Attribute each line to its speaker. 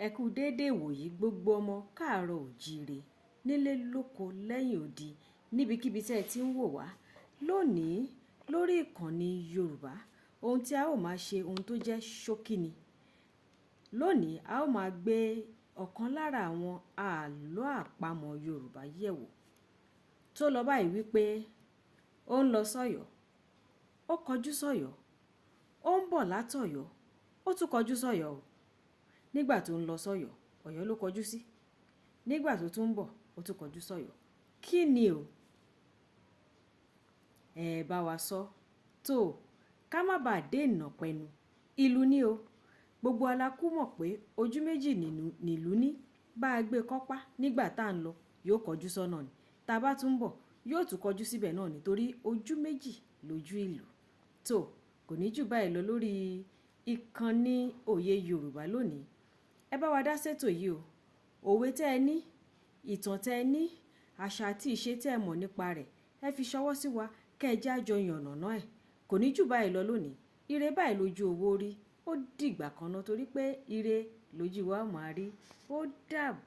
Speaker 1: Ẹ kú déédéé wòyí gbogbo ọmọ káàárọ̀ òjíire nílé lóko lẹ́yìn odi níbikíbi tẹ́ ẹ ti ń wò wá lónìí lórí ìkànnì Yorùbá. Ohun tí a ó máa ṣe ohun tó jẹ́ ṣókí ni. Lónìí a ó máa gbé ọ̀kan lára àwọn àlọ́ àpamọ̀ Yorùbá yẹ̀wò tó lọ báyìí wípé ó ń lọ sọ́yọ̀, ó kọjú sọ́yọ̀, ó ń bọ̀ látọ̀yọ̀, ó tún kọjú sọ́yọ̀ o. Nígbà tó ń lọ sọ́yọ̀, Ọ̀yọ́ ló kọjú sí. Nígbà tó tún ń bọ̀, ó tún kọjú sọ́yọ̀. Kí ni o? Ẹ bá wa sọ. Tó ká má bàa dènà pẹnu. Ìlú ni o. Gbogbo alákú mọ̀ pé ojú méjì nìlú ní. Bá a gbé kọ́pá nígbà tá à ń lọ, yóò kọjú sọ́nà ni. Tá bá tún ń bọ̀, yóò tún kọjú síbẹ̀ náà nítorí ojú méjì lójú ìlú. Tó kò ní jù báyìí lọ lórí ìkànnì òye Yorùbá lónìí. Ẹ bá wa dá sétò yìí o. Òwe tẹ́ ẹ ní, ìtàn tẹ́ ẹ ní, àṣà àti ìṣe tẹ́ ẹ mọ̀ nípa rẹ̀, ẹ fi ṣọwọ́ sí wa kẹ́ ẹ jẹ́ àjọ yànnàná ẹ̀. Kò ní jù báyìí lọ lónìí. Ire báyìí lójú owó rí. Ó dìgbà kan náà torí pé ire lójú wa máa rí. Ó dàbọ̀.